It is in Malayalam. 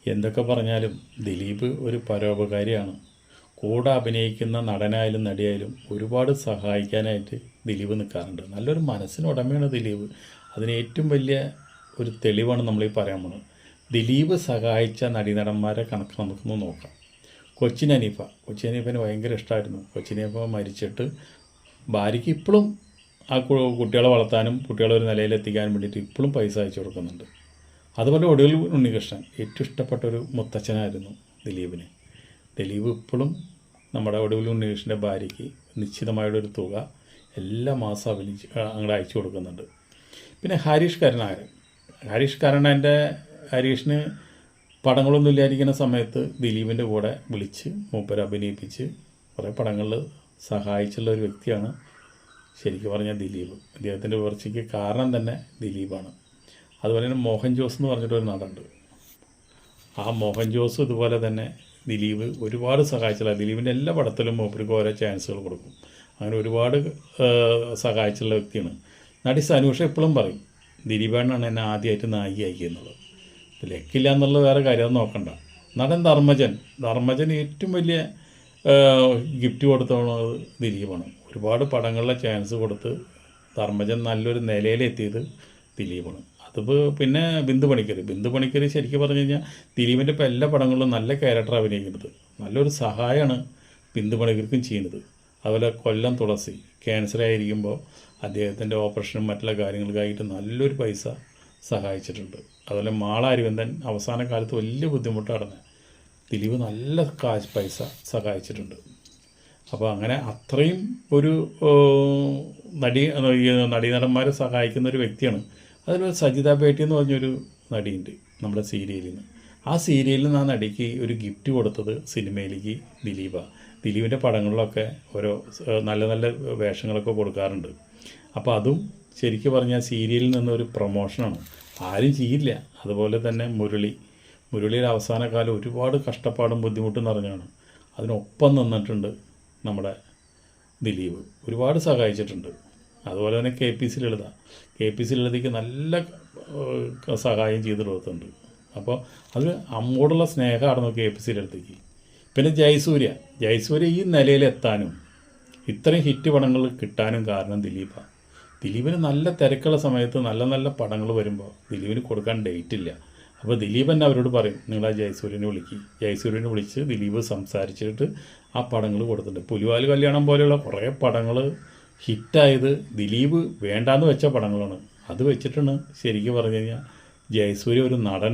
എന്തൊക്കെ പറഞ്ഞാലും ദിലീപ് ഒരു പരോപകാരിയാണ്. കൂടെ അഭിനയിക്കുന്ന നടനായാലും നടിയായാലും ഒരുപാട് സഹായിക്കാനായിട്ട് ദിലീപ് നിൽക്കാറുണ്ട്. നല്ലൊരു മനസ്സിനുടമയാണ് ദിലീപ്. അതിന് ഏറ്റവും വലിയ ഒരു തെളിവാണ് നമ്മളീ പറയാൻ പോകുന്നത്. ദിലീപ് സഹായിച്ച നടീനടന്മാരെ കണക്ക് നമുക്കൊന്ന് നോക്കാം. കൊച്ചിൻ ഹനീഫിന് ഭയങ്കര ഇഷ്ടമായിരുന്നു. കൊച്ചിൻ ഹനീഫ മരിച്ചിട്ട് ഭാര്യയ്ക്ക് ഇപ്പോഴും ആ കുട്ടികളെ വളർത്താനും കുട്ടികളെ ഒരു നിലയിലെത്തിക്കാനും വേണ്ടിയിട്ട് ഇപ്പോഴും പൈസ അയച്ചു കൊടുക്കുന്നുണ്ട്. അതുപോലെ ഒടുവിൽ ഉണ്ണികൃഷ്ണൻ ഏറ്റവും ഇഷ്ടപ്പെട്ടൊരു മുത്തച്ഛനായിരുന്നു ദിലീപിന്. ദിലീപ് ഇപ്പോഴും നമ്മുടെ ഒടുവിൽ ഉണ്ണികൃഷ്ണൻ്റെ ഭാര്യയ്ക്ക് നിശ്ചിതമായൊരു തുക എല്ലാ മാസം അങ്ങോട്ട് അയച്ചു കൊടുക്കുന്നുണ്ട്. പിന്നെ ഹരീഷ് ഹരീഷിന് പടങ്ങളൊന്നും ഇല്ലായിരിക്കുന്ന സമയത്ത് ദിലീപിൻ്റെ കൂടെ വിളിച്ച് മൂപ്പരെ അഭിനയിപ്പിച്ച് കുറേ പടങ്ങളിൽ സഹായിച്ചുള്ള ഒരു വ്യക്തിയാണ് ശരിക്കും പറഞ്ഞാൽ ദിലീപ്. അദ്ദേഹത്തിൻ്റെ ഉയർച്ചയ്ക്ക് കാരണം തന്നെ ദിലീപാണ്. അതുപോലെ തന്നെ മോഹൻ ജോസ് എന്ന് പറഞ്ഞിട്ടൊരു നടനുണ്ട്. ആ മോഹൻ ജോസ് ഇതുപോലെ തന്നെ ദിലീപ് ഒരുപാട് സഹായിച്ചുള്ള ദിലീപിൻ്റെ എല്ലാ പടത്തിലും മൂപ്പർക്ക് ഓരോ ചാൻസുകൾ കൊടുക്കും. അങ്ങനെ ഒരുപാട് സഹായിച്ചുള്ള വ്യക്തിയാണ്. നടി സനൂഷ എപ്പോഴും പറയും ദിലീപാണ് എന്നെ ആദ്യമായിട്ട് നായികയാക്കി എന്നുള്ളത്. ലക്കില്ല എന്നുള്ളത് വേറെ കാര്യം നോക്കണ്ട. നടൻ ധർമ്മജൻ ഏറ്റവും വലിയ ഗിഫ്റ്റ് കൊടുത്തത് ദിലീപാണ്. ഒരുപാട് പടങ്ങളിലെ ചാൻസ് കൊടുത്ത് ധർമ്മജൻ നല്ലൊരു നിലയിലെത്തിയത് ദിലീപാണ്. അതിപ്പോൾ പിന്നെ ബിന്ദു പണിക്കർ ശരിക്കും പറഞ്ഞു കഴിഞ്ഞാൽ ദിലീപിൻ്റെ ഇപ്പോൾ എല്ലാ പടങ്ങളിലും നല്ല ക്യാരക്ടർ അഭിനയിക്കുന്നത്. നല്ലൊരു സഹായമാണ് ബിന്ദു പണിക്കർക്കും ചെയ്യുന്നത്. അതുപോലെ കൊല്ലം തുളസി ക്യാൻസറായിരിക്കുമ്പോൾ അദ്ദേഹത്തിൻ്റെ ഓപ്പറേഷനും മറ്റുള്ള കാര്യങ്ങൾക്കായിട്ട് നല്ലൊരു പൈസ സഹായിച്ചിട്ടുണ്ട്. അതുപോലെ മാള അരവിന്ദൻ അവസാന കാലത്ത് വലിയ ബുദ്ധിമുട്ടാണ്. ദിലീപ് നല്ല പൈസ സഹായിച്ചിട്ടുണ്ട്. അപ്പോൾ അങ്ങനെ അത്രയും ഒരു നടീനടന്മാരെ സഹായിക്കുന്ന ഒരു വ്യക്തിയാണ്. അതിലൊരു സജിത ബേട്ടി എന്ന് പറഞ്ഞൊരു നടിയുണ്ട് നമ്മുടെ സീരിയലിൽ നിന്ന്. ആ സീരിയലിൽ നിന്ന് ആ നടിക്ക് ഒരു ഗിഫ്റ്റ് കൊടുത്തത് സിനിമയിലേക്ക് ദിലീപിൻ്റെ പടങ്ങളിലൊക്കെ ഓരോ നല്ല നല്ല വേഷങ്ങളൊക്കെ കൊടുക്കാറുണ്ട്. അപ്പോൾ അതും ശരിക്കും പറഞ്ഞാൽ സീരിയലിൽ നിന്നൊരു പ്രൊമോഷനാണ്. ആരും ചെയ്യില്ല. അതുപോലെ തന്നെ മുരളിയുടെ അവസാന കാലം ഒരുപാട് കഷ്ടപ്പാടും ബുദ്ധിമുട്ടും നിറഞ്ഞാണ്. അതിനൊപ്പം നിന്നിട്ടുണ്ട് നമ്മുടെ ദിലീപ്. ഒരുപാട് സഹായിച്ചിട്ടുണ്ട്. അതുപോലെ തന്നെ കെ പി സി ലളിതയ്ക്ക് നല്ല സഹായം ചെയ്ത് കൊടുത്തിട്ടുണ്ട്. അപ്പോൾ അത് അമ്മോടുള്ള സ്നേഹമായിരുന്നു കെ പി സി ലളിതയ്ക്ക്. പിന്നെ ജയസൂര്യ ഈ നിലയിലെത്താനും ഇത്രയും ഹിറ്റ് പടങ്ങൾ കിട്ടാനും കാരണം ദിലീപിന് നല്ല തിരക്കുള്ള സമയത്ത് നല്ല നല്ല പടങ്ങൾ വരുമ്പോൾ ദിലീപിന് കൊടുക്കാൻ ഡേറ്റ് ഇല്ല. അപ്പോൾ ദിലീപ് തന്നെ അവരോട് പറയും നിങ്ങൾ ആ ജയസൂര്യനെ വിളിച്ച് ദിലീപ് സംസാരിച്ചിട്ട് ആ പടങ്ങൾ കൊടുത്തിട്ടുണ്ട്. പുലിവാല് കല്യാണം പോലെയുള്ള കുറേ പടങ്ങൾ ഹിറ്റായത് ദിലീപ് വേണ്ടാന്ന് വെച്ച പടങ്ങളാണ്. അത് വെച്ചിട്ടാണ് ശരിക്കും പറഞ്ഞു കഴിഞ്ഞാൽ ജയസൂര്യ ഒരു നടൻ